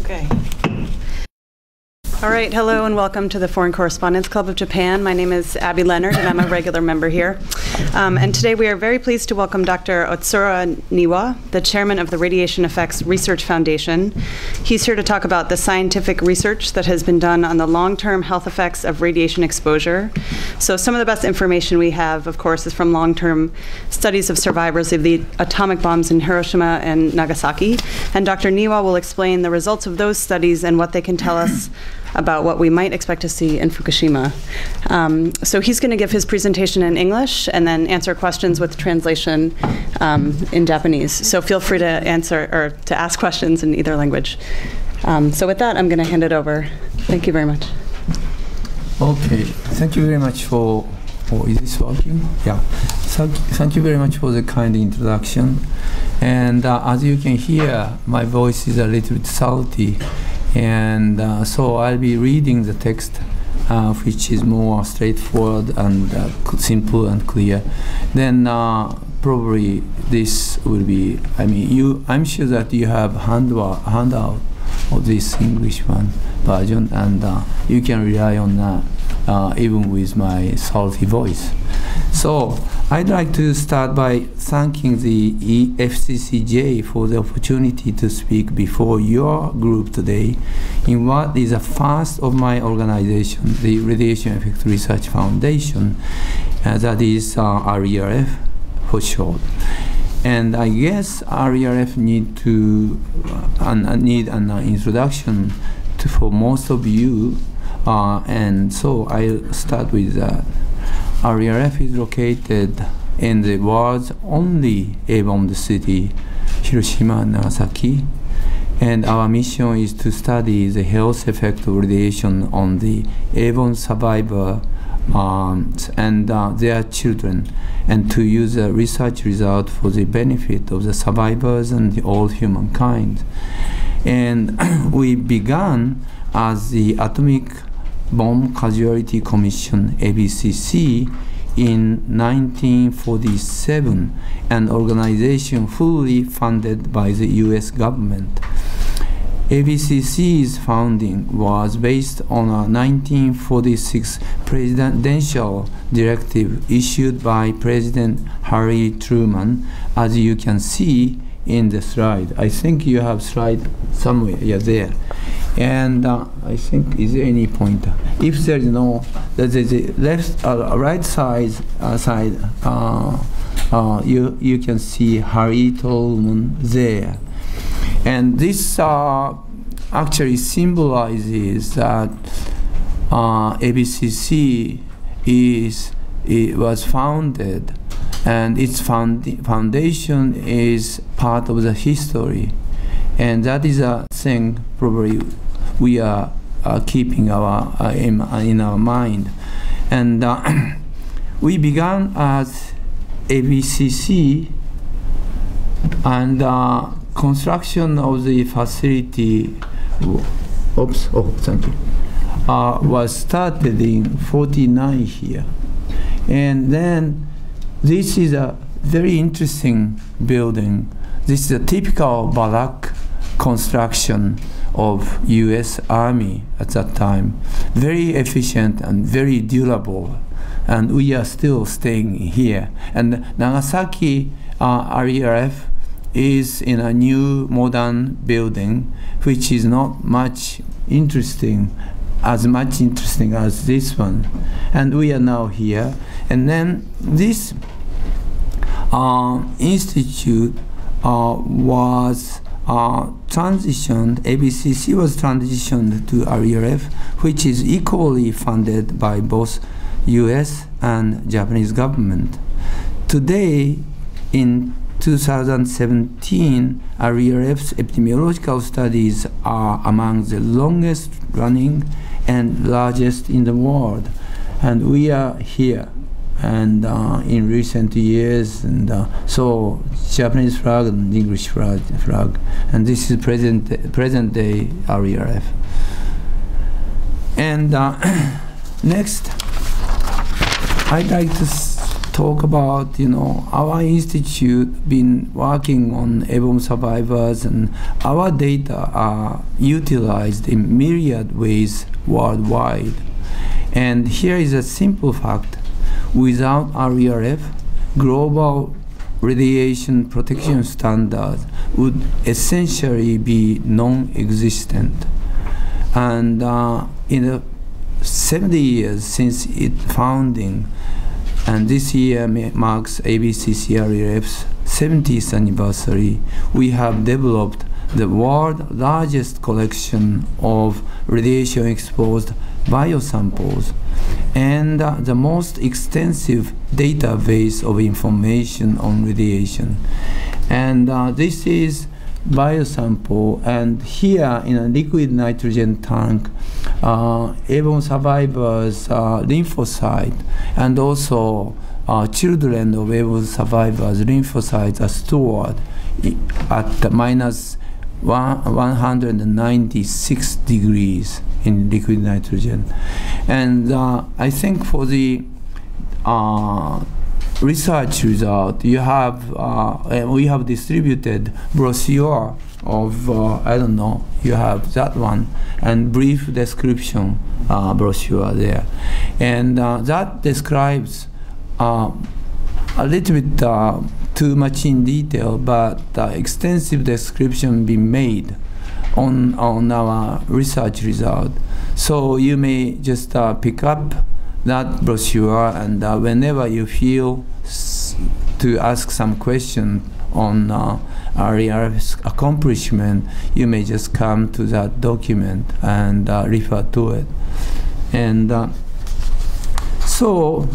Okay. All right, hello and welcome to the Foreign Correspondents Club of Japan. My name is Abby Leonard and I'm a regular member here. And today we are very pleased to welcome Dr. Otsura Niwa, the chairman of the Radiation Effects Research Foundation. He's here to talk about the scientific research that has been done on the long-term health effects of radiation exposure. So some of the best information we have, of course, is from long-term studies of survivors of the atomic bombs in Hiroshima and Nagasaki. And Dr. Niwa will explain the results of those studies and what they can tell us about what we might expect to see in Fukushima. So he's going to give his presentation in English and then answer questions with translation in Japanese. So feel free to answer or to ask questions in either language. So with that, I'm going to hand it over. Thank you very much. Okay, thank you very much for is this working? Yeah. Thank you very much for the kind introduction. And as you can hear, my voice is a little bit salty. And so I'll be reading the text, which is more straightforward and simple and clear. Then probably this will be, I'm sure that you have handout of this English version, and you can rely on that even with my salty voice. So I'd like to start by thanking the FCCJ for the opportunity to speak before your group today in what is the first of my organization, the Radiation Effects Research Foundation, that is RERF for short. And I guess RERF need an introduction for most of you, and so I'll start with that. RERF is located in the world's only A-bombed city, Hiroshima and Nagasaki, and our mission is to study the health effect of radiation on the A-bomb survivor and their children, and to use the research result for the benefit of the survivors and all humankind. And we began as the Atomic Bomb Casualty Commission, ABCC, in 1947, an organization fully funded by the US government. ABCC's founding was based on a 1946 presidential directive issued by President Harry Truman, as you can see in the slide. I think you have slide somewhere, yeah, there. And I think, is there any pointer? If there is no, there's the left, right side, you can see Harry Truman there. And this actually symbolizes that ABCC was founded, and its foundation is part of the history. And that is a thing probably we are keeping in our mind. And we began as ABCC, and construction of the facility was started in 49 here. And then this is a very interesting building. This is a typical barrack construction of US Army at that time. Very efficient and very durable. And we are still staying here. And Nagasaki RERF is in a new modern building, which is not much interesting as this one. And we are now here. And then this institute was transitioned, ABCC was transitioned to RERF, which is equally funded by both US and Japanese government. Today, in 2017, RERF's epidemiological studies are among the longest running and largest in the world. And we are here. And in recent years, and so Japanese flag and English flag, and this is present day RERF. And next, I'd like to talk about, our institute been working on Ebola survivors, and our data are utilized in myriad ways worldwide. And here is a simple fact. Without RERF, global radiation protection standards would essentially be non-existent. And in the 70 years since its founding, and this year marks ABCC-RERF's 70th anniversary, we have developed the world's largest collection of radiation-exposed biosamples and the most extensive database of information on radiation. And this is biosample, and here in a liquid nitrogen tank, Ebola survivors' lymphocyte and also children of Ebola survivors' lymphocytes are stored at minus 196 degrees in liquid nitrogen. And I think for the research result, we have distributed brochure of, I don't know, you have that one, and brief description brochure there. And that describes a little bit too much in detail, but extensive description being made on our research result. So you may just pick up that brochure, and whenever you feel to ask some question on RERF's accomplishment, you may just come to that document and refer to it. And so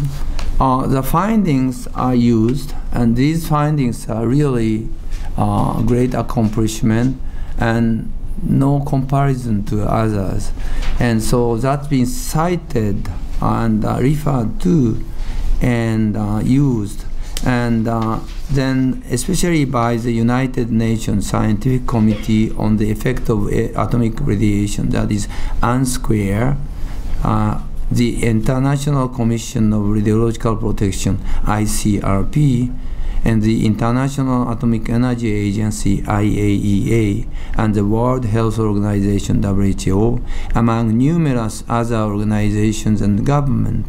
the findings are used, and these findings are really great accomplishment and no comparison to others. And so that's been cited and referred to and used, and then especially by the United Nations Scientific Committee on the Effect of Atomic Radiation, that is UNSQARE, the International Commission of Radiological Protection, ICRP, and the International Atomic Energy Agency, IAEA, and the World Health Organization, WHO, among numerous other organizations and government.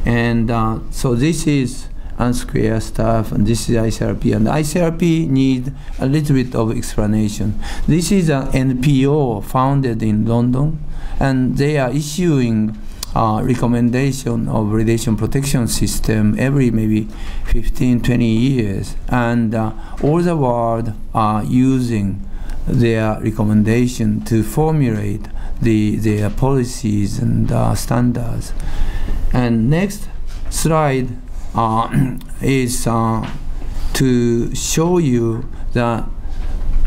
And so this is UNSQARE stuff, and this is ICRP. And ICRP need a little bit of explanation. This is an NPO founded in London, and they are issuing recommendation of radiation protection system every maybe 15, 20 years. And all the world are using their recommendation to formulate their policies and standards. And next slide is to show you the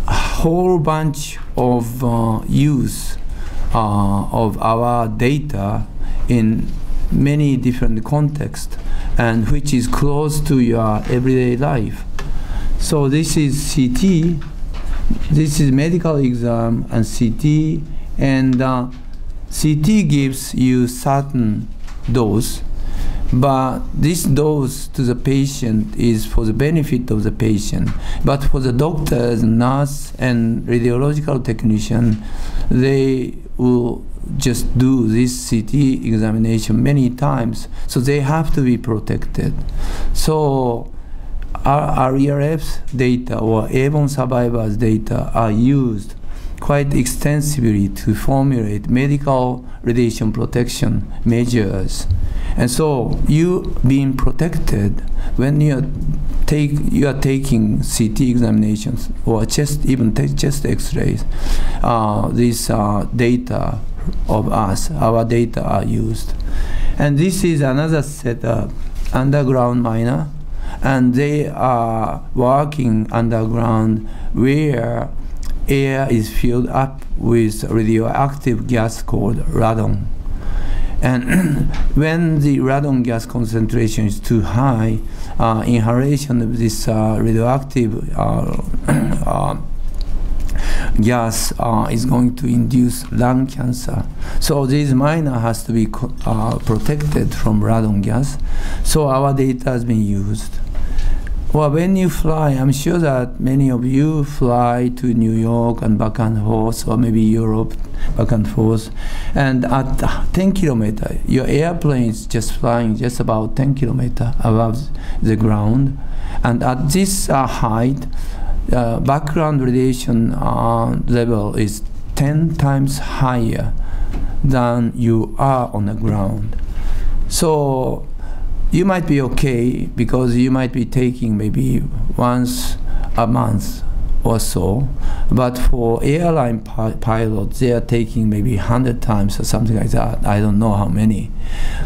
whole bunch of use of our data in many different contexts, and which is close to your everyday life. So this is CT, this is medical exam and CT, and CT gives you certain dose, but this dose to the patient is for the benefit of the patient. But for the doctors, nurse, and radiological technician, they will just do this CT examination many times, so they have to be protected. So our RERF's data or Ebola survivors' data are used quite extensively to formulate medical radiation protection measures. And so you being protected when you are taking CT examinations or even chest X-rays. These data of us, our data are used. And this is another setup, underground miner, and they are working underground where air is filled up with radioactive gas called radon. And when the radon gas concentration is too high, inhalation of this radioactive gas is going to induce lung cancer. So this miner has to be protected from radon gas. So our data has been used. Well, when you fly, I'm sure that many of you fly to New York and back and forth, or maybe Europe, back and forth. And at 10 kilometers, your airplane is just flying just about 10 kilometers above the ground. And at this height, background radiation level is 10 times higher than you are on the ground. So you might be okay because you might be taking maybe once a month or so, but for airline pilots, they are taking maybe 100 times or something like that. I don't know how many.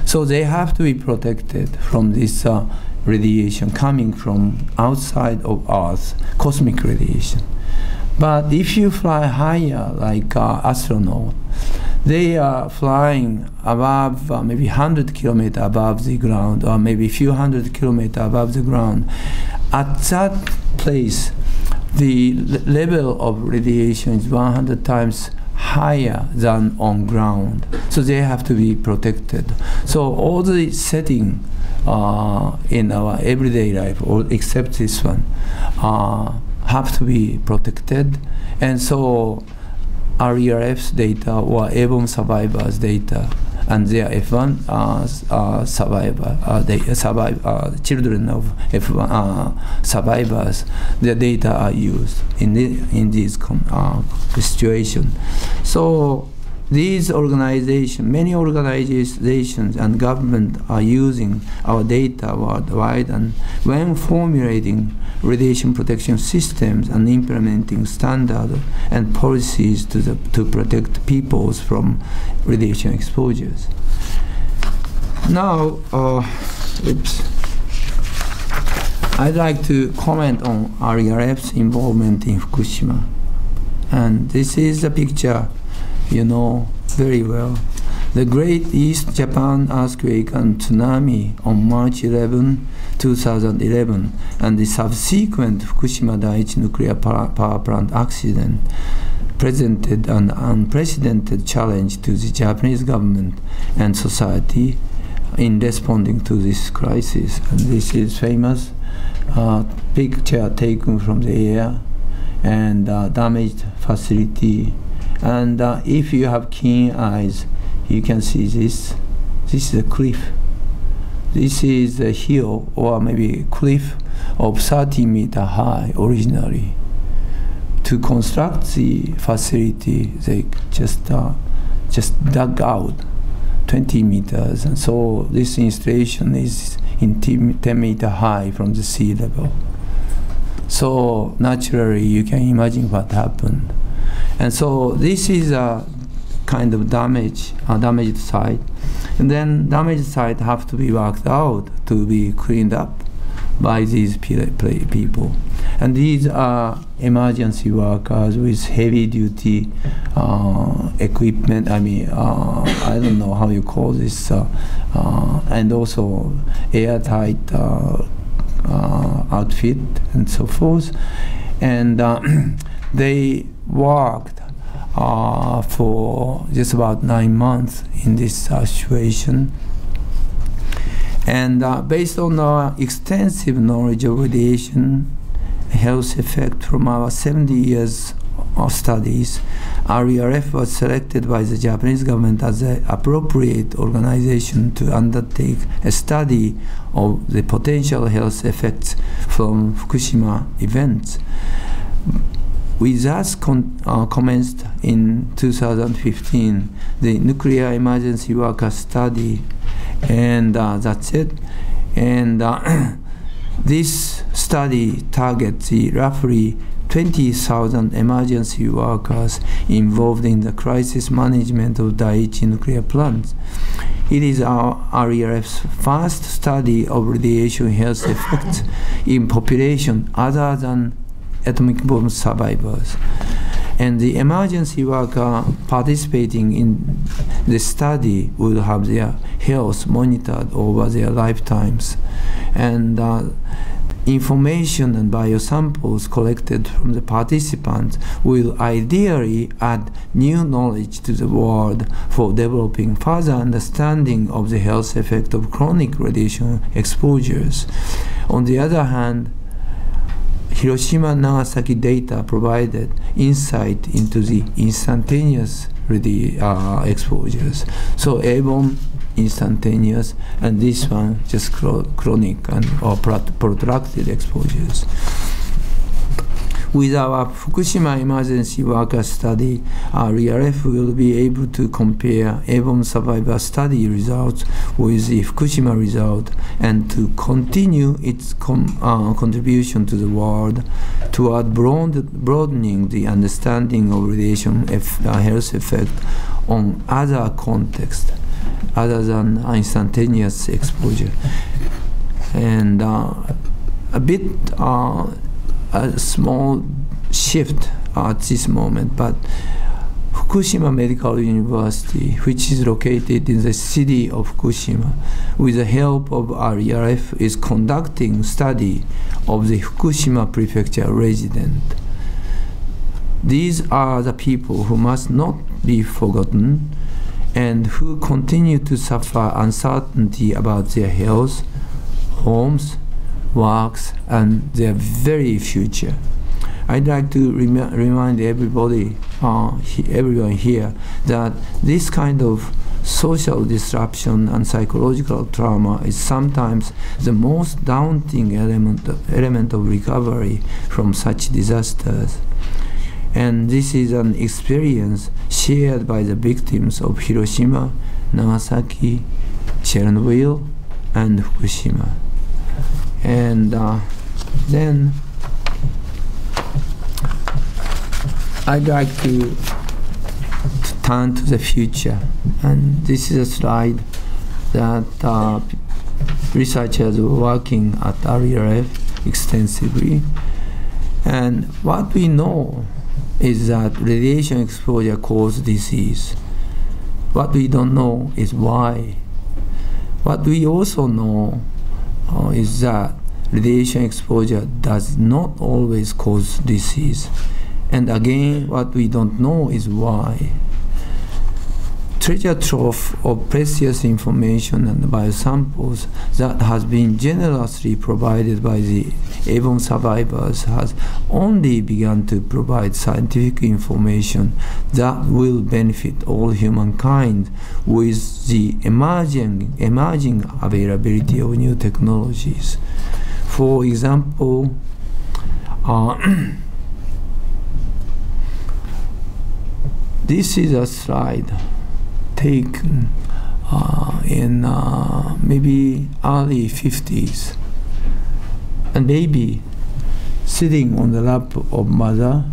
So they have to be protected from this radiation coming from outside of Earth, cosmic radiation. But if you fly higher, like astronauts, they are flying above maybe 100 kilometers above the ground, or maybe a few hundred kilometers above the ground. At that place, the level of radiation is 100 times higher than on ground. So they have to be protected. So all the setting in our everyday life, or except this one, have to be protected. And so RERF's data or F1 survivors data and their F1 children of F1 survivors, their data are used in this situation. So these organizations, many organizations and government are using our data worldwide, and when formulating radiation protection systems and implementing standards and policies to protect peoples from radiation exposures. Now, I'd like to comment on RERF's involvement in Fukushima. And this is a picture you know very well. The Great East Japan earthquake and tsunami on March 11, 2011, and the subsequent Fukushima Daiichi nuclear power plant accident presented an unprecedented challenge to the Japanese government and society in responding to this crisis. And this is famous picture taken from the air and damaged facility. And if you have keen eyes, you can see this. This is a cliff. This is a hill or maybe a cliff of 30 meters high originally. To construct the facility, they just dug out 20 meters, and so this installation is in 10 meters high from the sea level. So naturally, you can imagine what happened. And so this is a kind of damaged site. And then damaged site have to be worked out to be cleaned up by these people. And these are emergency workers with heavy duty equipment. I mean, I don't know how you call this, and also airtight outfit and so forth. And they worked for just about 9 months in this situation. And based on our extensive knowledge of radiation health effect from our 70 years of studies, RERF was selected by the Japanese government as the appropriate organization to undertake a study of the potential health effects from Fukushima events. We thus commenced in 2015 the nuclear emergency worker study, and that's it. And this study targets the roughly 20,000 emergency workers involved in the crisis management of Daiichi nuclear plants. It is our RERF's first study of radiation health effects in population other than atomic bomb survivors. And the emergency worker participating in the study will have their health monitored over their lifetimes. And information and biosamples collected from the participants will ideally add new knowledge to the world for developing further understanding of the health effect of chronic radiation exposures. On the other hand, Hiroshima and Nagasaki data provided insight into the instantaneous exposures. So airborne instantaneous, and this one just chronic and or protracted exposures. With our Fukushima emergency worker study, our RERF will be able to compare airborne survivor study results with the Fukushima result and to continue its contribution to the world toward broadening the understanding of radiation health effect on other contexts other than instantaneous exposure. And a small shift at this moment, but Fukushima Medical University, which is located in the city of Fukushima, with the help of RERF, is conducting study of the Fukushima Prefecture resident. These are the people who must not be forgotten and who continue to suffer uncertainty about their health, homes, works, and their very future. I'd like to remind everybody, everyone here, that this kind of social disruption and psychological trauma is sometimes the most daunting element of recovery from such disasters. And this is an experience shared by the victims of Hiroshima, Nagasaki, Chernobyl, and Fukushima. And then I'd like to turn to the future. And this is a slide that researchers were working at RERF extensively. And what we know is that radiation exposure causes disease. What we don't know is why. What we also know is that radiation exposure does not always cause disease. And again, what we don't know is why. Treasure trove of precious information and biosamples that has been generously provided by the airborne survivors has only begun to provide scientific information that will benefit all humankind with the emerging availability of new technologies. For example, this is a slide taken in maybe early 50s. A baby sitting on the lap of mother,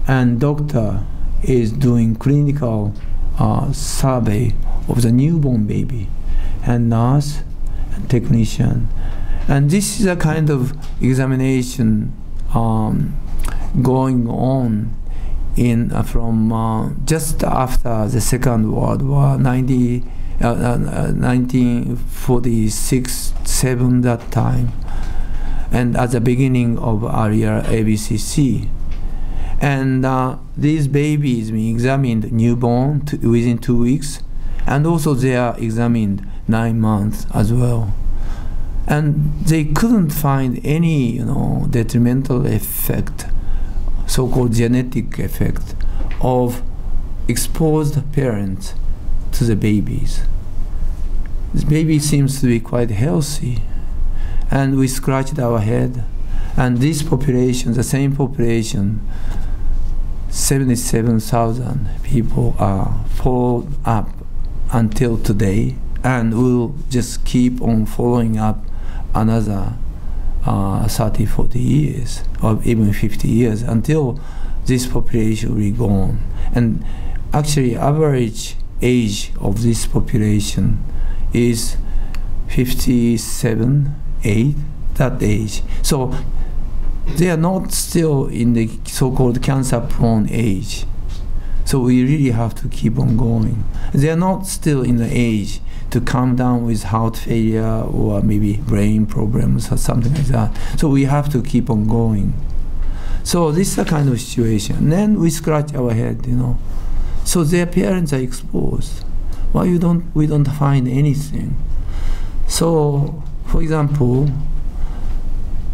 and doctor is doing clinical survey of the newborn baby, and nurse and technician. And this is a kind of examination going on from just after the Second World War, 1946-7 that time, and at the beginning of earlier ABCC. And these babies being examined newborn within 2 weeks, and also they are examined 9 months as well. And they couldn't find any detrimental effect, so-called genetic effect of exposed parents to the babies. This baby seems to be quite healthy, and we scratched our head, and this population, the same population, 77,000 people are followed up until today, and will just keep on following up another 30, 40 years, or even 50 years, until this population will be gone. And actually, average age of this population is 57, 8, that age. So they are not still in the so-called cancer-prone age. So we really have to keep on going. They are not still in the age to come down with heart failure or maybe brain problems or something like that. So we have to keep on going. So this is the kind of situation. And then we scratch our head, you know. So their parents are exposed. Why we don't find anything? So, for example,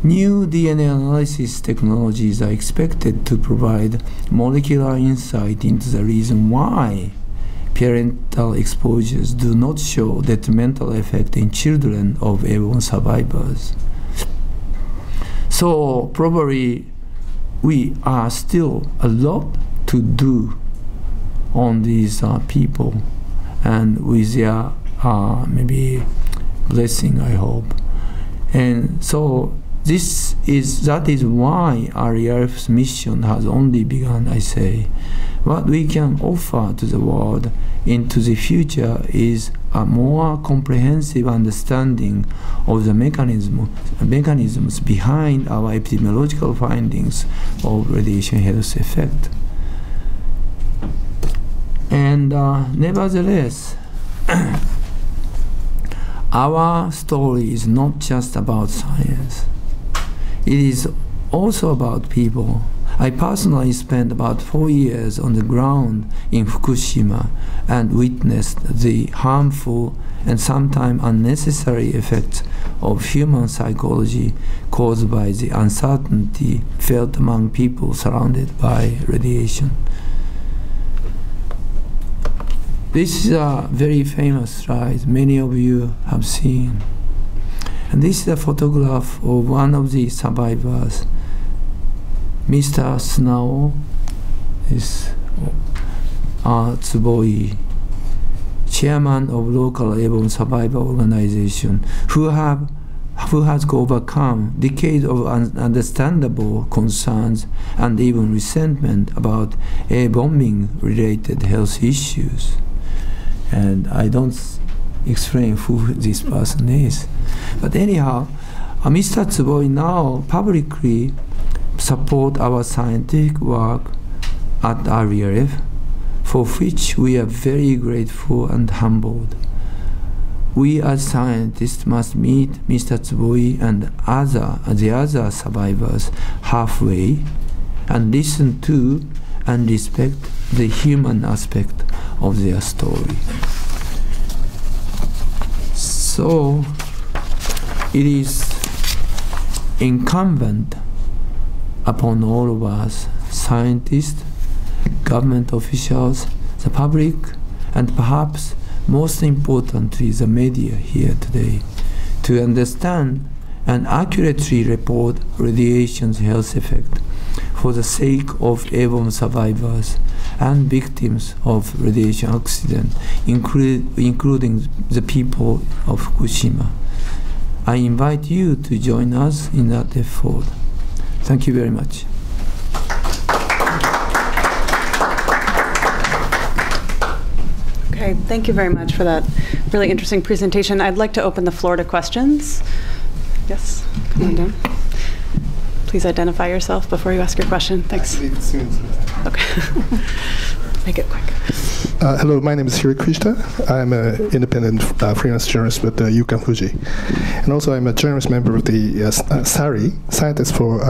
new DNA analysis technologies are expected to provide molecular insight into the reason why parental exposures do not show detrimental effect in children of airborne survivors. So probably we are still a lot to do on these people, and with their maybe blessing, I hope. And so that is why RERF's mission has only begun, I say. What we can offer to the world into the future is a more comprehensive understanding of the mechanisms behind our epidemiological findings of radiation health effect. And nevertheless, our story is not just about science. It is also about people. I personally spent about 4 years on the ground in Fukushima and witnessed the harmful and sometimes unnecessary effects of human psychology caused by the uncertainty felt among people surrounded by radiation. This is a very famous slide many of you have seen. And this is a photograph of one of the survivors. Mr. Sunao is Tsuboi, chairman of local airborne survivor organization, who has overcome decades of understandable concerns and even resentment about air bombing related health issues. And I don't explain who this person is. But anyhow, Mr. Tsuboi now publicly support our scientific work at RERF, for which we are very grateful and humbled. We as scientists must meet Mr. Tsuboi and the other survivors halfway and listen to and respect the human aspect of their story. So it is incumbent upon all of us, scientists, government officials, the public, and perhaps most importantly the media here today, to understand and accurately report radiation's health effect for the sake of airborne survivors and victims of radiation accident, including the people of Fukushima. I invite you to join us in that effort. Thank you very much. Okay, thank you very much for that really interesting presentation. I'd like to open the floor to questions. Yes, come on down. Please identify yourself before you ask your question. Thanks. Okay. Make it quick. Hello, my name is Hiro Krishna. I'm an independent freelance journalist with Yukan Fuji. And also I'm a journalist member of the SARI, Scientists for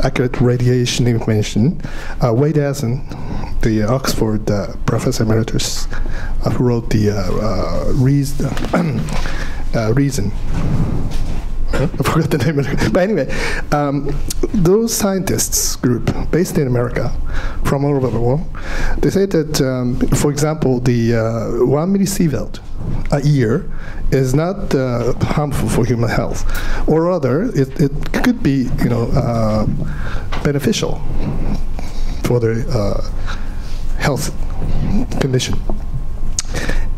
Accurate Radiation Information. Wade Asen, the Oxford Professor Emeritus, who wrote the Reason. I forgot the name of it. But anyway, those scientists group based in America from all over the world, they say that, for example, the 1 millisievert a year is not harmful for human health, or rather, it could be, beneficial for the health condition.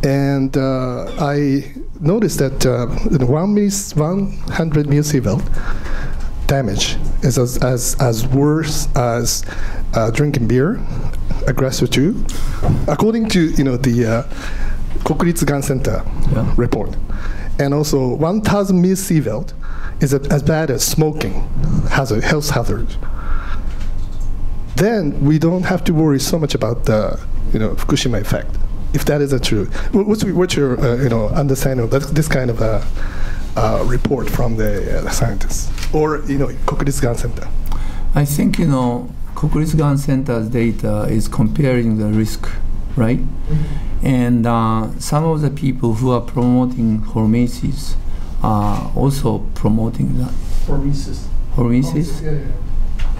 And I noticed that 100 millisievert damage is as worse as drinking beer, aggressive too, according to the Kokuritsu Gan Center report. And also 1,000 millisievert is as bad as smoking, health hazard. then we don't have to worry so much about the Fukushima effect. If that is true, what's your understanding of this kind of report from the scientists or Kokuritsu Gan Center? I think Kokuritsu Gan Center's data is comparing the risk, right? Mm-hmm. And some of the people who are promoting hormesis are also promoting that. Hormesis. Hormesis? Yeah.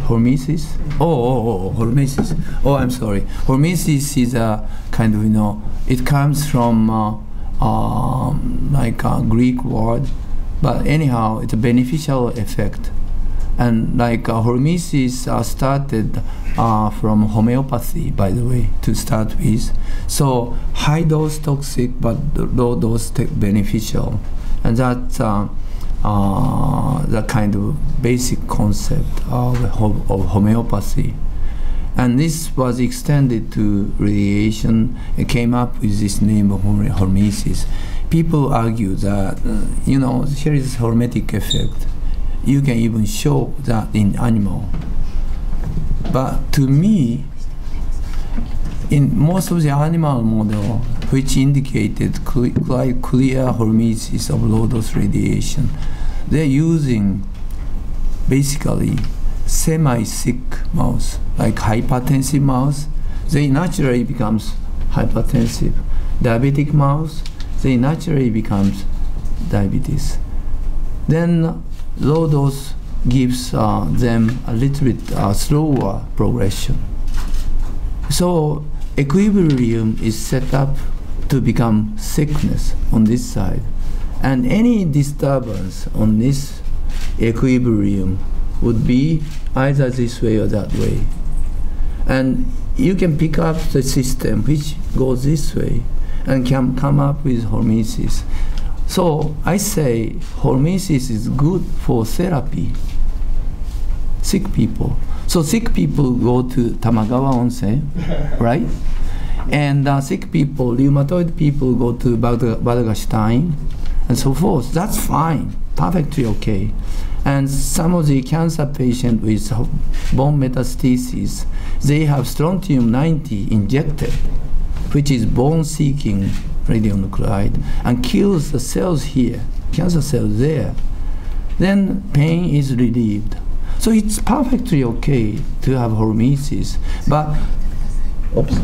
Hormesis? Hormesis. Oh, I'm sorry. Hormesis is a kind of, it comes from like a Greek word, but anyhow, it's a beneficial effect. And like hormesis started from homeopathy, by the way, to start with. So high dose toxic, but low dose beneficial. And that's the kind of basic concept of homeopathy. And this was extended to radiation. It came up with this name of hormesis. People argue that, here is hormetic effect. You can even show that in animal. But to me, in most of the animal model, which indicated quite clear hormesis of low-dose radiation, they're using basically semi-sick mouse, like hypertensive mouse. They naturally becomes hypertensive. Diabetic mouse, they naturally becomes diabetes. Then low dose gives them a little bit slower progression. So equilibrium is set up to become sickness on this side. And any disturbance on this equilibrium would be either this way or that way. And you can pick up the system which goes this way and can come up with hormesis. So I say hormesis is good for therapy. Sick people. So sick people go to Tamagawa Onsen, right? And sick people, rheumatoid people go to Badaga-Stein, and so forth. That's fine, perfectly okay. And some of the cancer patients with bone metastases, they have strontium-90 injected, which is bone-seeking radionuclide, and kills the cells here, cancer cells there. Then pain is relieved. So it's perfectly okay to have hormesis, but oops.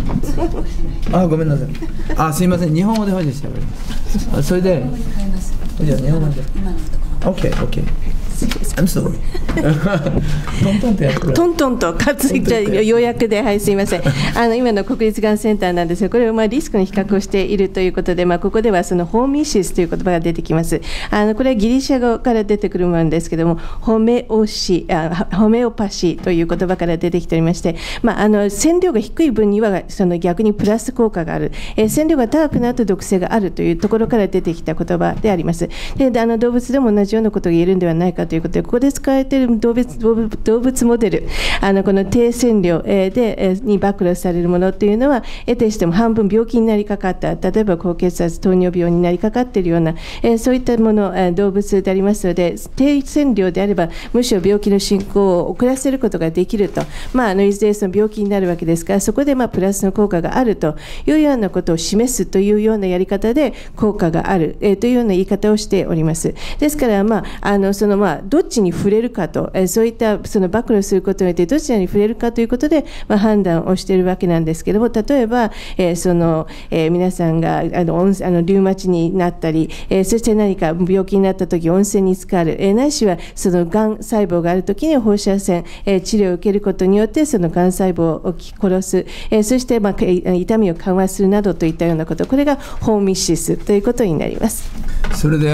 ごめんなさい。すいません。日本語でほいでした。それで、じゃあ日本語で。Okay, okay. I'm sorry. トントンとやってくれ。トントンと担いじゃ要約で、はい、すみません。今の国立がんセンターなんですが、これはリスクに比較をしているということで、ここではそのホーミシスという言葉が出てきます。これはギリシャ語から出てくるものですけども、ホメオパシーという言葉から出てきておりまして、線量が低い分にはその逆にプラス効果がある、線量が高くなると毒性があるというところから出てきた言葉であります。で、動物でも同じようなことが言えるんではないかということで、ここで使われている動物モデル、この低線量に暴露されるものというのは、得てしても半分病気になりかかった、例えば高血圧、糖尿病になりかかっているような、そういったもの、動物でありますので、低線量であれば、むしろ病気の進行を遅らせることができると、いずれその病気になるわけですから、そこでプラスの効果があるというようなことを示すというようなやり方で、効果がある、というような言い方をしております。ですから、どっちに触れるかと、そういったその暴露することによってどちらに触れるかということで、判断をしているわけなんですけれども、例えば、皆さんがリウマチになったり、そして何か病気になったとき温泉に浸かる、ないしはそのがん細胞があるときに放射線、治療を受けることによってそのがん細胞を殺す、そして、痛みを緩和するなどといったようなこと、これがホーミシスということになります。それで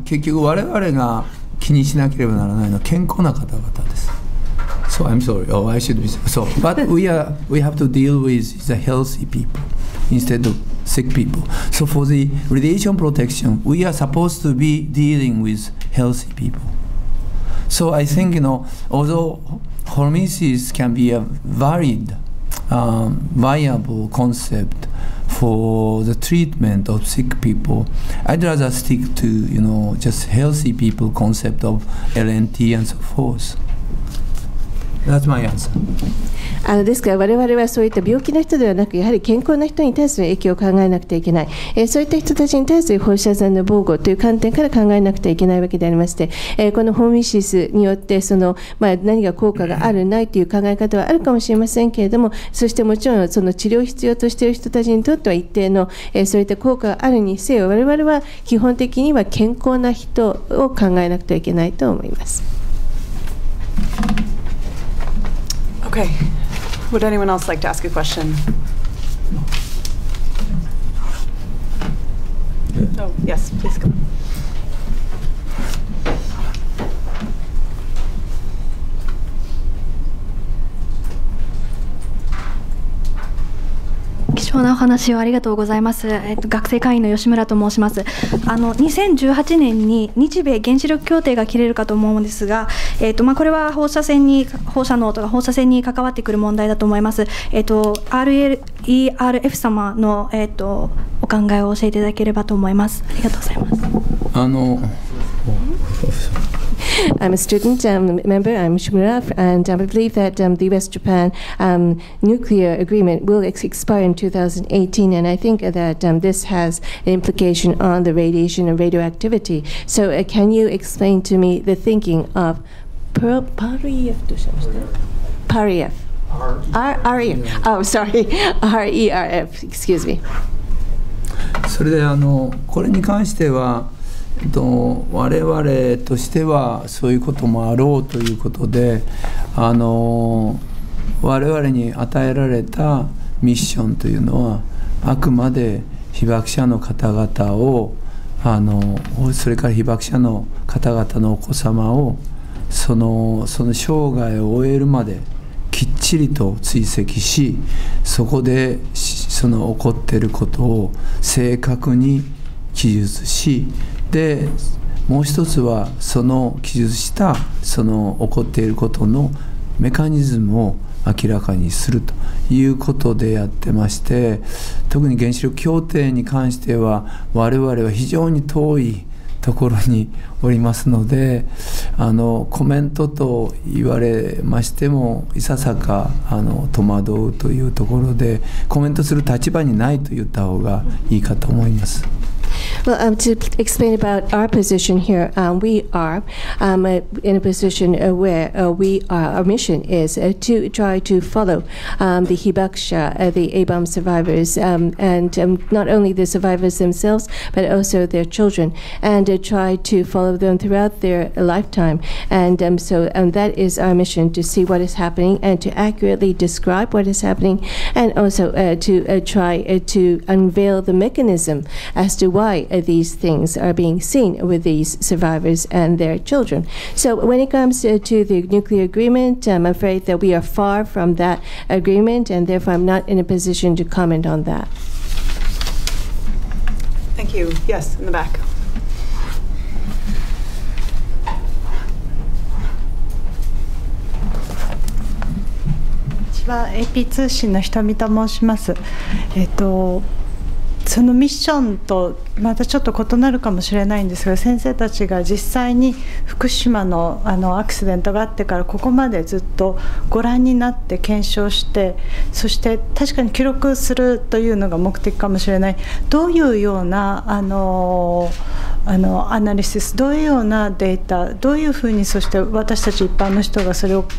結局我々が気にしなければならないのは健康な方々です。So I'm sorry. Oh, I should be so. But we have to deal with the healthy people instead of sick people. So for the radiation protection, we are supposed to be dealing with healthy people. So I think although hormesis can be a valid, viable concept for the treatment of sick people, I'd rather stick to just healthy people concept of LNT and so forth. That's my answer. ですから我々はそういった病気の人ではなく、やはり健康な人に対する影響を考えなくてはいけない、そういった人たちに対する放射線の防護という観点から考えなくてはいけないわけでありまして、このホーミシスによって何が効果があるないという考え方はあるかもしれませんけれども、そしてもちろんその治療を必要としている人たちにとっては一定の、そういった効果があるにせよ、我々は基本的には健康な人を考えなくてはいけないと思います。Okay. Would anyone else like to ask a question? Oh, yes, please go. 貴重なお話をありがとうございます。学生会員の吉村と申します。2018年に日米原子力協定が切れるかと思うんですが、これは放射能とか放射線に関わってくる問題だと思います。RERF 様の、お考えを教えていただければと思います。ありがとうございます。I'm a student member, I'm Shimura, and I believe that the US-Japan nuclear agreement will expire in 2018, and I think that this has an implication on the radiation and radioactivity. So can you explain to me the thinking of RERF? Oh, sorry, RERF, excuse me. それでこれに関しては我々としてはそういうこともあろうということで我々に与えられたミッションというのはあくまで被爆者の方々をそれから被爆者の方々のお子様をその生涯を終えるまできっちりと追跡し、そこでその起こっていることを正確に記述し、でもう一つはその記述したその起こっていることのメカニズムを明らかにするということでやってまして、特に原子力協定に関しては我々は非常に遠いところにおりますので、コメントと言われましてもいささか戸惑うというところで、コメントする立場にないと言った方がいいかと思います。Well, to explain about our position here, we are in a position where our mission is to try to follow the hibakusha, the A-bomb survivors, and not only the survivors themselves, but also their children, and try to follow them throughout their lifetime. And so that is our mission, to see what is happening and to accurately describe what is happening, and also to try to unveil the mechanism as to why these things are being seen with these survivors and their children. So when it comes to the nuclear agreement, I'm afraid that we are far from that agreement, and therefore I'm not in a position to comment on that. Thank you. Yes, in the back. AP 通信の瞳と申します。そのミッションとまたちょっと異なるかもしれないんですが、先生たちが実際に福島のアクシデントがあってからここまでずっとご覧になって検証して、そして確かに記録するというのが目的かもしれない。どういうようなアナリシス、どういうようなデータ、どういうふうにそして私たち一般の人がそれを考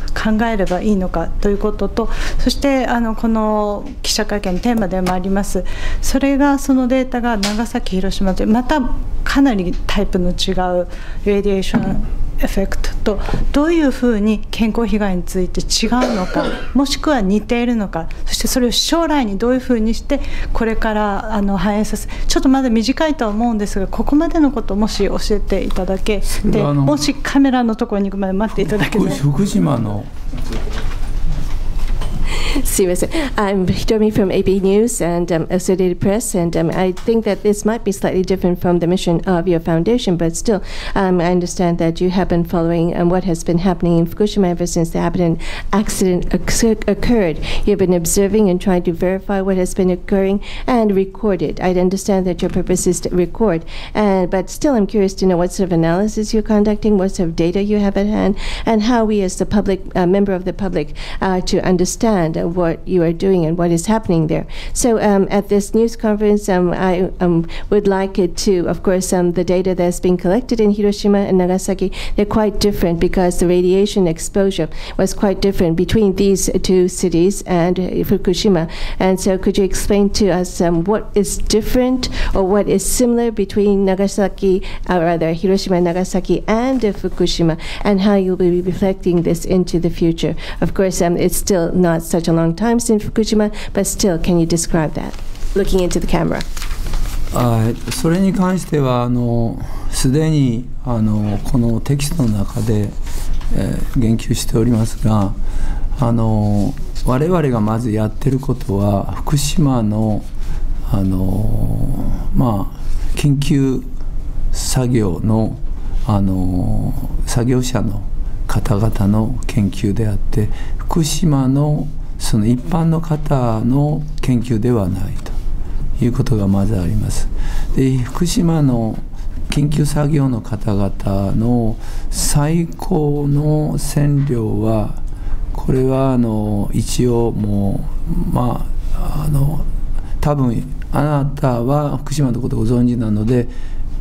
えればいいのかということと、そしてこの記者会見のテーマでもあります、それがそのデータが長崎、広島というまたかなりタイプの違うラディエーションエフェクトとどういうふうに健康被害について違うのか、もしくは似ているのか、そしてそれを将来にどういうふうにしてこれから反映させ、ちょっとまだ短いとは思うんですが、ここまでのことをもし教えていただけで、もしカメラのところに行くまで待っていただけで。福島の I'm Hitomi from AP News and Associated Press, and I think that this might be slightly different from the mission of your foundation, but still, I understand that you have been following what has been happening in Fukushima ever since the accident occurred. You've been observing and trying to verify what has been occurring and record it. I understand that your purpose is to record, but still I'm curious to know what sort of analysis you're conducting, what sort of data you have at hand, and how we as the public, member of the public, to understand what you are doing and what is happening there. So at this news conference, I would like it to, of course, the data that's being collected in Hiroshima and Nagasaki, they're quite different because the radiation exposure was quite different between these two cities and Fukushima. And so could you explain to us what is different or what is similar between Nagasaki, or rather Hiroshima and Nagasaki and Fukushima, and how you'll be reflecting this into the future? Of course, it's still not such a long time since Fukushima, but still, can you describe that? Looking into the camera. それに関してはすでにこのテキストの中で、言及しておりますが、我々がまずやってることは福島の緊急作業の作業者の方々の研究であって、福島のその一般の方の研究ではないということがまずあります。で、福島の緊急作業の方々の最高の線量は、これは一応もう多分あなたは福島のことをご存知なので、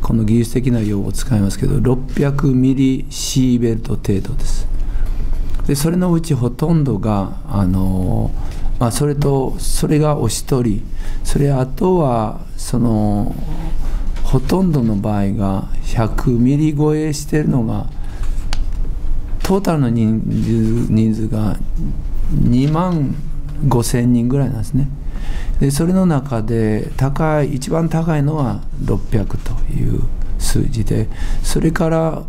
この技術的な用語を使いますけど、600ミリシーベルト程度です。でそれのうちほとんどがそれがお一人、それあとはほとんどの場合が100ミリ超えしているのが、トータルの人数が2万5,000人ぐらいなんですね。でそれの中で一番高いのは600という数字で、それから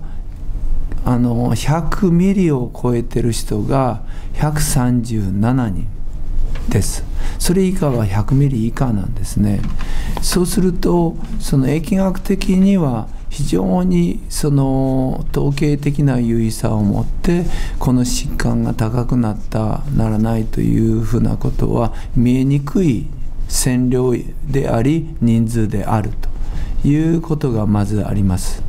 100ミリを超えてる人が137人です。それ以下は100ミリ以下なんですね。そうすると疫学的には非常に統計的な優位さを持ってこの疾患が高くならないというふうなことは見えにくい線量であり人数であるということがまずあります。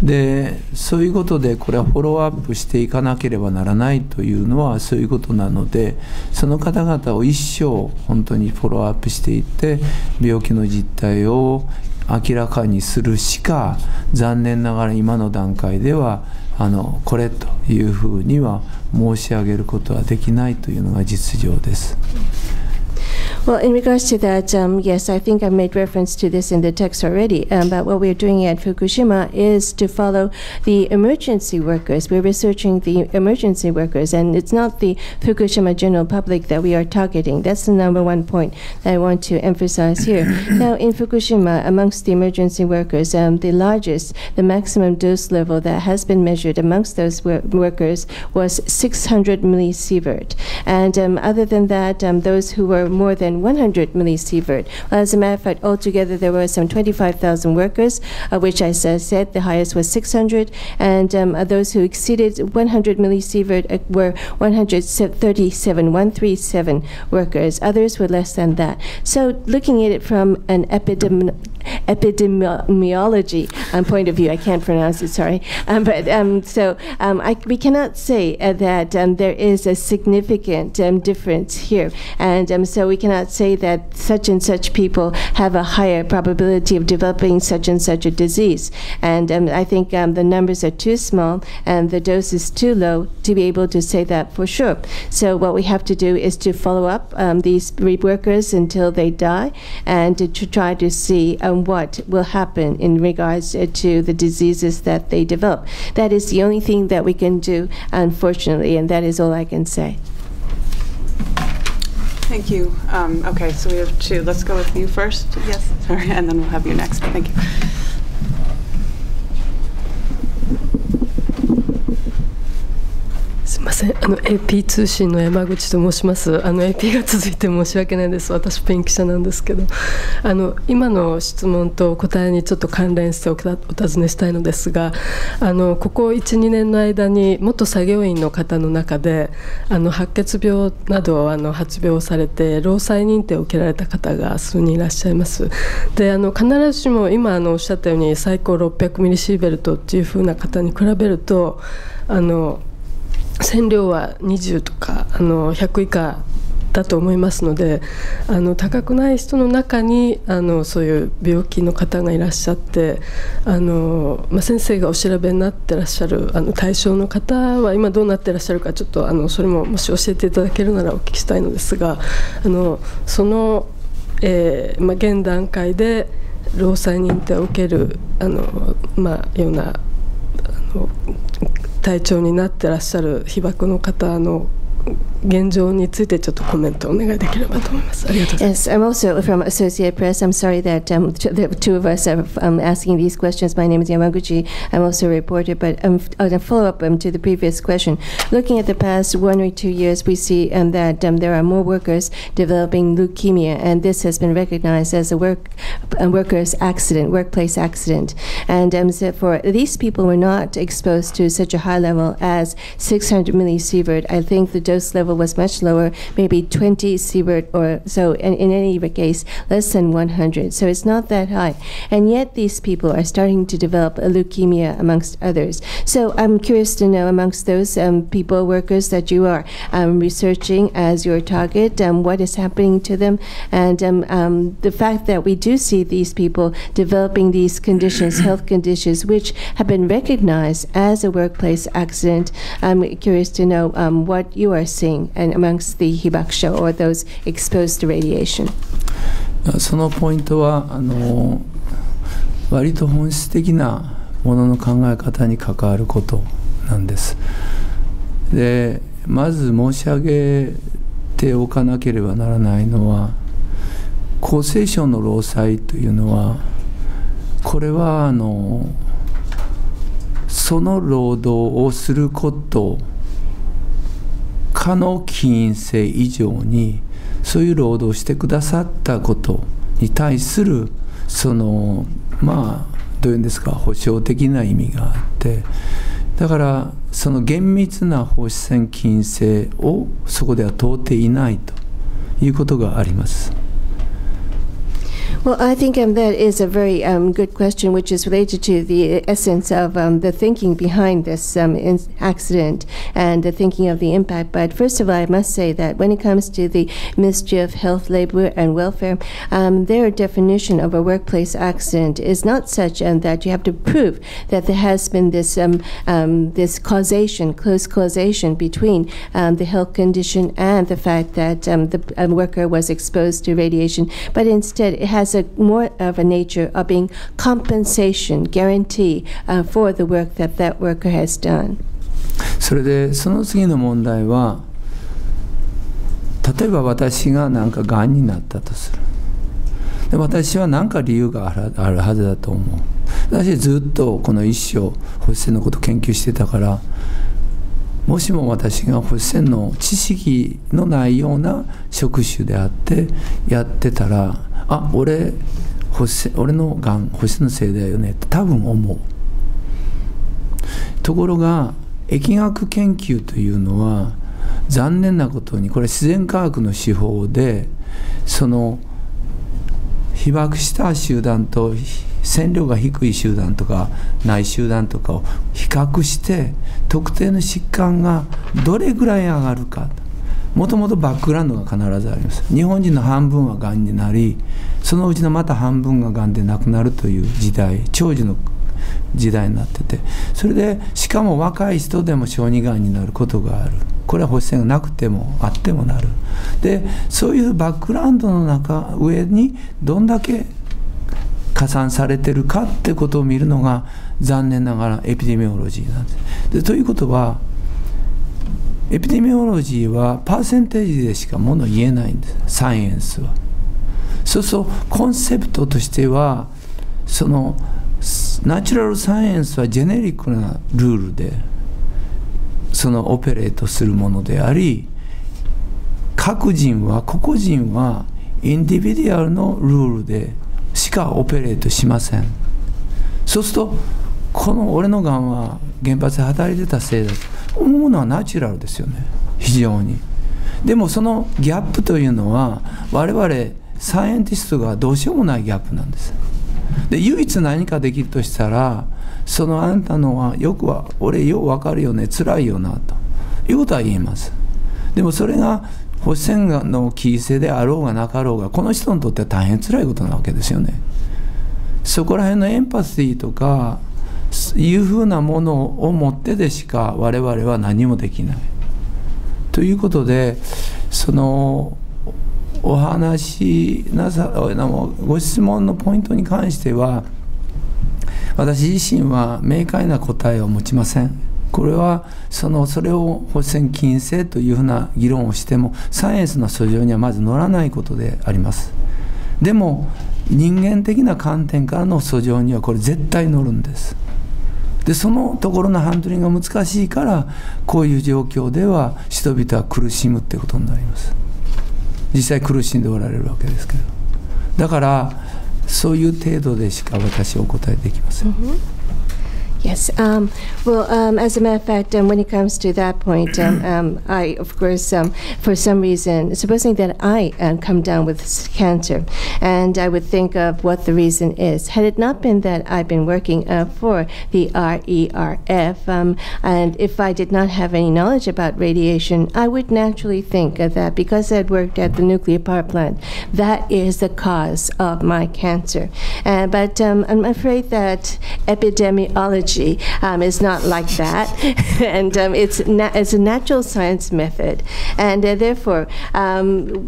でそういうことでこれはフォローアップしていかなければならないというのはそういうことなので、その方々を一生本当にフォローアップしていって病気の実態を明らかにするしか、残念ながら今の段階ではこれというふうには申し上げることはできないというのが実情です。Well, in regards to that, yes, I think I've made reference to this in the text already, but what we're doing at Fukushima is to follow the emergency workers. We're researching the emergency workers, and it's not the Fukushima general public that we are targeting. That's the number one point that I want to emphasize here. Now, in Fukushima, amongst the emergency workers, the maximum dose level that has been measured amongst those workers was 600 millisievert. And other than that, those who were more than 100 millisievert. Well, as a matter of fact, altogether there were some 25,000 workers, which I said the highest was 600, and those who exceeded 100 millisievert were 137 workers. Others were less than that. So looking at it from an epidemiology point of view, I can't pronounce it, sorry, we cannot say that there is a significant difference here, and so we cannot say that such and such people have a higher probability of developing such and such a disease. And I think the numbers are too small and the dose is too low to be able to say that for sure. So what we have to do is to follow up these workers until they die, and to try to see what will happen in regards to the diseases that they develop. That is the only thing that we can do, unfortunately, and that is all I can say. Thank you. Okay, so we have two. Let's go with you first. Yes, sorry, and then we'll have you next. Thank you. すみません。せん、AP 通信の山口と申します。AP が続いて申し訳ないです。私ペン記者なんですけど、今の質問と答えにちょっと関連してお尋ねしたいのですが、ここ 1,2 年の間に元作業員の方の中で白血病などを発病されて労災認定を受けられた方が数人いらっしゃいます。で必ずしも今おっしゃったように最高600ミリシーベルトっていう風な方に比べると線量は20とか100以下だと思いますので、高くない人の中にそういう病気の方がいらっしゃって、先生がお調べになってらっしゃる対象の方は今どうなってらっしゃるか、ちょっとそれももし教えていただけるならお聞きしたいのですが、その、現段階で労災認定を受けるような体調になってらっしゃる被爆の方の現状についてちょっとコメントをお願いできればと思います。ありがとうございます。Yes, I'm also from Associated Press. I'm sorry that the two of us are asking these questions. My name is Yamaguchi. I'm also a reporter, but a follow-up to the previous question. Looking at the past 1 or 2 years, we see that there are more workers developing leukemia, and this has been recognized as a workers' accident, workplace accident. And so for these people were not exposed to such a high level as 600 millisievert. I think the dose level was much lower, maybe 20 sievert or so, and in any case, less than 100. So it's not that high. And yet these people are starting to develop a leukemia amongst others. So I'm curious to know amongst those people, workers that you are researching as your target, what is happening to them, and the fact that we do see these people developing these conditions, health conditions, which have been recognized as a workplace accident. I'm curious to know what you are seeing and amongst the hibakusha or those exposed to radiation. そのポイントは割と本質的なものの考え方に関わることなんです。で、まず申し上げておかなければならないのは、厚生省の労災というのは、これはその労働をすること可能起因性以上にそういう労働をしてくださったことに対するどういうんですか、保障的な意味があって、だからその厳密な放射線起因性をそこでは問うていないということがあります。Well, I think that is a very good question, which is related to the essence of the thinking behind this accident and the thinking of the impact. But first of all, I must say that when it comes to the Ministry of Health, Labor and Welfare, their definition of a workplace accident is not such that you have to prove that there has been this this causation, close causation between the health condition and the fact that the worker was exposed to radiation. But instead, it has more of a nature of being compensation, guarantee for the work that that worker has done. それでその次の問題は、例えば私が何かがんになったとする。で、私は何か理由があるはずだと思う。私ずっとこの一生放射線のことを研究してたから、もしも私が放射線の知識のないような職種であってやってたら、俺のがん放射線のせいだよねって多分思う。ところが疫学研究というのは残念なことにこれ自然科学の手法でその被爆した集団と線量が低い集団とかない集団とかを比較して特定の疾患がどれぐらい上がるか。もともとバックグラウンドが必ずあります。日本人の半分はがんになり、そのうちのまた半分ががんで亡くなるという時代、長寿の時代になってて、それでしかも若い人でも小児がんになることがある。これは放射線がなくてもあってもなる。で、そういうバックグラウンドの上にどんだけ加算されてるかってことを見るのが残念ながらエピデミオロジーなんです。で、ということはエピデミオロジーはパーセンテージでしかもの言えないんです、サイエンスは。そうそう、コンセプトとしてはそのナチュラルサイエンスはジェネリックなルールでそのオペレートするものであり、個々人はインディビデュアルのルールでしかオペレートしません。そうするとこの俺のがんは原発で働いてたせいだと思うのはナチュラルですよね、非常に。でもそのギャップというのは我々サイエンティストがどうしようもないギャップなんです。で唯一何かできるとしたら、そのあんたのは俺よくわかるよね、辛いよなということは言えます。でもそれが放射線の起因性であろうがなかろうが、この人にとっては大変辛いことなわけですよね。そこら辺のエンパシーとかいうふうなものを持ってでしか我々は何もできないということで、そのお話ご質問のポイントに関しては、私自身は明快な答えを持ちません。これはそれを放射線起因性というふうな議論をしてもサイエンスの訴状にはまず乗らないことであります。でも人間的な観点からの訴状にはこれ絶対乗るんです。でそのところのハンドリングが難しいから、こういう状況では人々は苦しむってことになります。実際苦しんでおられるわけですけど、だからそういう程度でしか私お答えできません。Yes. As a matter of fact, when it comes to that point, I, of course, for some reason, supposing that I come down with cancer, and I would think of what the reason is. Had it not been that I've been working for the RERF, and if I did not have any knowledge about radiation, I would naturally think that because I'd worked at the nuclear power plant, that is the cause of my cancer. But I'm afraid that epidemiology is not like that, and it's a natural science method, and therefore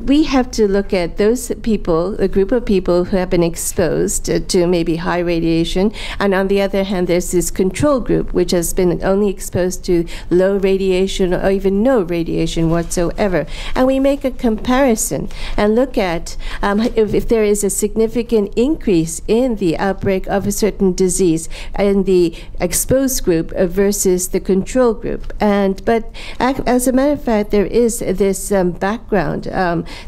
we have to look at those people, a group of people who have been exposed to maybe high radiation, and on the other hand there's this control group which has been only exposed to low radiation or even no radiation whatsoever, and we make a comparison and look at if there is a significant increase in the outbreak of a certain disease in the exposed group versus the control group. But as a matter of fact, there is this background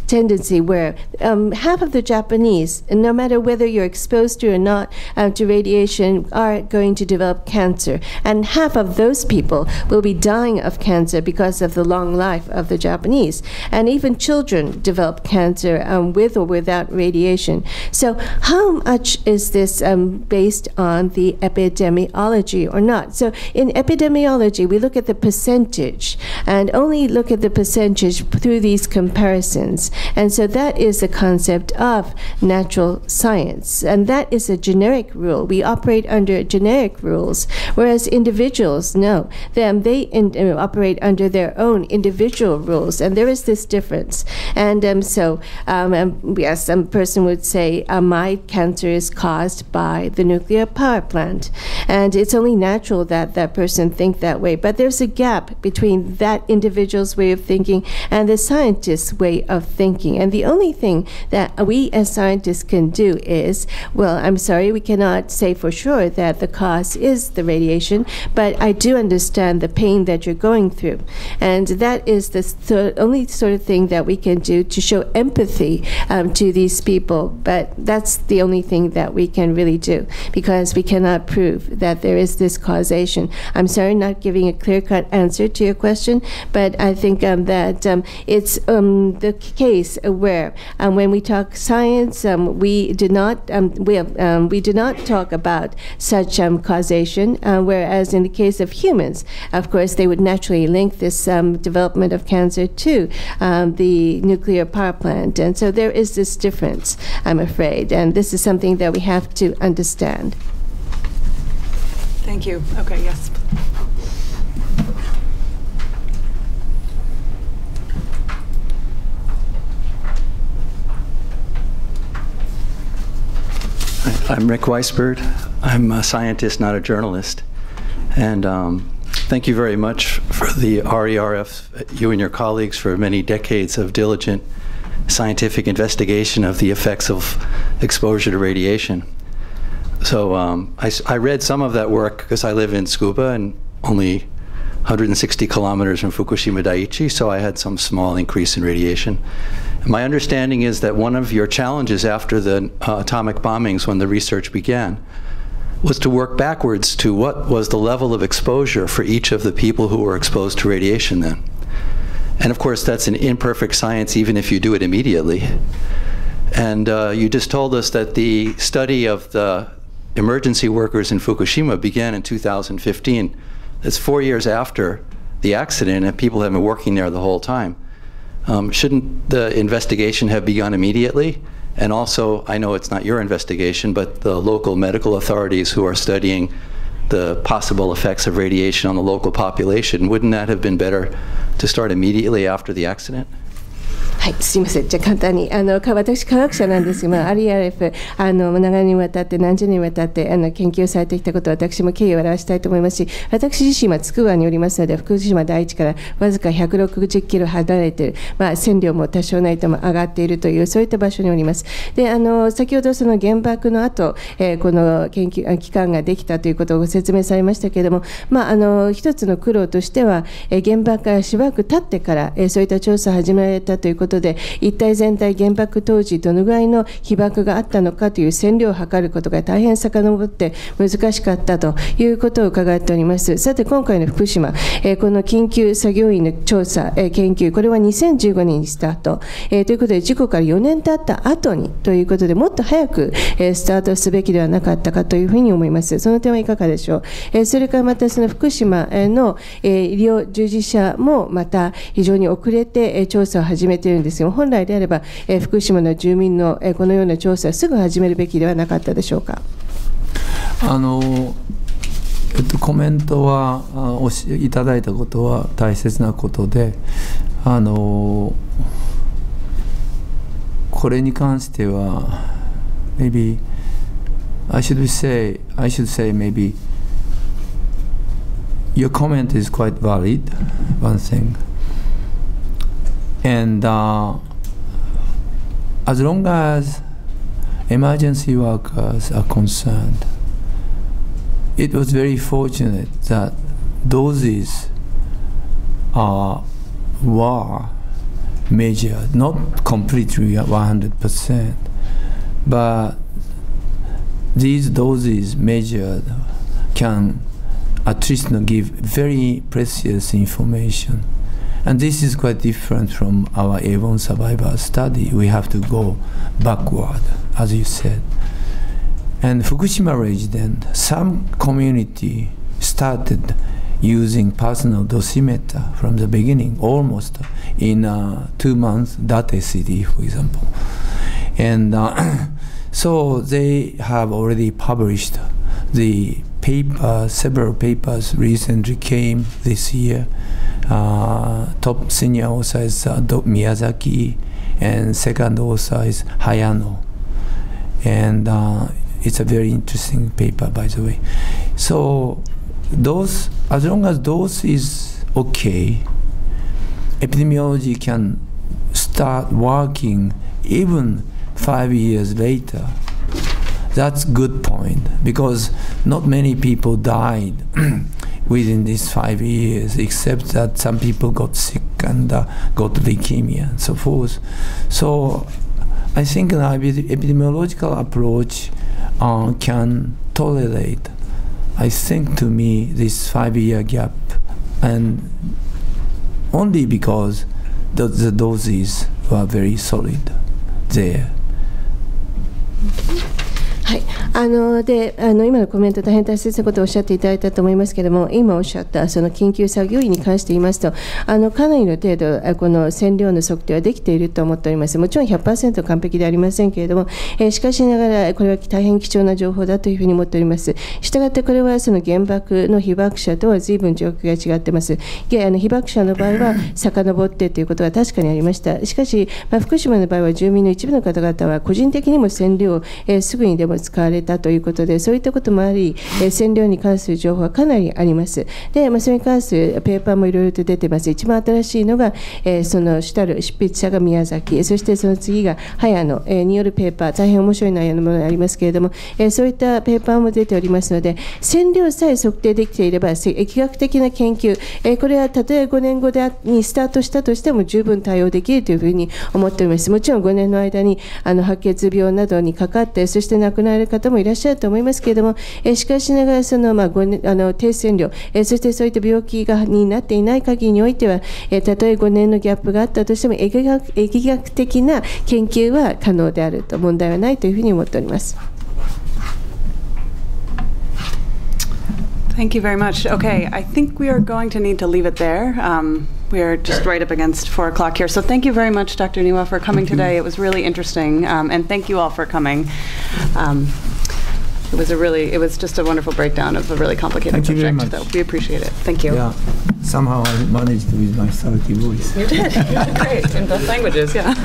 tendency where half of the Japanese, no matter whether you're exposed to or not to radiation, are going to develop cancer, and half of those people will be dying of cancer because of the long life of the Japanese, and even children develop cancer with or without radiation. So how much is this based on the epidemiology or not? So in epidemiology, we look at the percentage and only look at the percentage through these comparisons. And so that is the concept of natural science. And that is a generic rule. We operate under generic rules, whereas individuals, no, they operate under their own individual rules. And there is this difference. And yes, some person would say, my cancer is caused by the nuclear power plant. And it's only natural that that person think that way. But there's a gap between that individual's way of thinking and the scientist's way of thinking. And the only thing that we as scientists can do is, well, I'm sorry, we cannot say for sure that the cause is the radiation, but I do understand the pain that you're going through. And that is the only sort of thing that we can do to show empathy to these people. But that's the only thing that we can really do, because we cannot prove that there is this causation. I'm sorry, not giving a clear-cut answer to your question, but I think that it's the case where when we talk science, we do not talk about such causation, whereas in the case of humans, of course, they would naturally link this development of cancer to the nuclear power plant. And so there is this difference, I'm afraid, and this is something that we have to understand. Thank you. Okay, yes. I'm Rick Weisbird. I'm a scientist, not a journalist. And thank you very much for the RERF, you and your colleagues, for many decades of diligent scientific investigation of the effects of exposure to radiation. So I read some of that work because I live in Tsukuba, and only 160 kilometers from Fukushima Daiichi, so I had some small increase in radiation. My understanding is that one of your challenges after the atomic bombings, when the research began, was to work backwards to what was the level of exposure for each of the people who were exposed to radiation then. And of course, that's an imperfect science even if you do it immediately. And you just told us that the study of the emergency workers in Fukushima began in 2015. That's 4 years after the accident, and people have been working there the whole time. Shouldn't the investigation have begun immediately? And also, I know it's not your investigation, but the local medical authorities who are studying the possible effects of radiation on the local population, wouldn't that have been better to start immediately after the accident? はい、すみません。じゃあ簡単に私科学者なんですが、RERF 長年にわたって何十年にわたって研究されてきたことを私も敬意を表したいと思いますし、私自身は筑波におりますので、福島第一からわずか160キロ離れている、線量も多少ないとも上がっているというそういった場所におります。で、先ほどその原爆の後、この研究機関ができたということをご説明されましたけれども、一つの苦労としては、原爆からしばらく経ってから、そういった調査を始められたということで、一体全体原爆当時どのぐらいの被爆があったのかという線量を測ることが大変遡って難しかったということを伺っております。さて今回の福島、この緊急作業員の調査、研究、これは2015年にスタート、ということで事故から4年経った後にということでもっと早く、スタートすべきではなかったかというふうに思います。その点はいかがでしょう。それからまたその福島の、医療従事者もまた非常に遅れて、調査を始めているんですが、本来であれば、福島の住民の、このような調査をすぐ始めるべきではなかったでしょうか。コメントはいただいたことは大切なことで、これに関しては maybe I should say maybe your comment is quite valid, one thing. And as long as emergency workers are concerned, it was very fortunate that doses were measured, not completely 100%, but these doses measured can at least give very precious information. And this is quite different from our airborne survivor study. We have to go backward, as you said. And Fukushima resident, some community started using personal dosimeter from the beginning, almost in 2 months, Date City, for example. And so they have already published the paper, several papers recently came this year. Top senior author is Miyazaki, and second author is Hayano. And it's a very interesting paper, by the way. So those, as long as dose is okay, epidemiology can start working even 5 years later. That's good point, because not many people died within these 5 years, except that some people got sick and got leukemia and so forth. So I think an epidemiological approach can tolerate, I think, to me, this 5-year gap, and only because the doses were very solid there. はい、で今のコメント大変大切なことをおっしゃっていただいたと思いますけれども、今おっしゃったその緊急作業員に関して言いますと、かなりの程度この線量の測定はできていると思っております。もちろん 100% 完璧ではありませんけれども、しかしながらこれは大変貴重な情報だというふうに思っております。したがってこれはその原爆の被爆者とは随分状況が違っています。被爆者の場合は遡ってということは確かにありました。しかし、福島の場合は住民の一部の方々は個人的にも線量をすぐにでもも使われたということで、そういったこともあり、染料に関する情報はかなりあります。で、それに関するペーパーもいろいろと出てます。一番新しいのが、その主たる執筆者が宮崎、そしてその次が早野によるペーパー、大変面白い内容のものがありますけれども、そういったペーパーも出ておりますので、染料さえ測定できていれば、疫学的な研究、これはたとえ5年後にスタートしたとしても十分対応できるというふうに思っております。もちろん5年の間に白血病などにかかって、そして亡くなられる方もいらっしゃると思いますけれども、しかしながらその、低染料、そしてそういった病気になっていない限りにおいては、たとえ5年のギャップがあったとしても、疫学的な研究は可能であると、問題はないというふうに思っております。Thank you very much. Okay, I think we are going to need to leave it there. We are just right up against 4 o'clock here. So thank you very much, Dr. Niwa, for coming today. It was really interesting. And thank you all for coming. It was just a wonderful breakdown of a really complicated subject. So we appreciate it. Thank you. Yeah, somehow I managed with my salty voice. You did. You did great in both languages, yeah.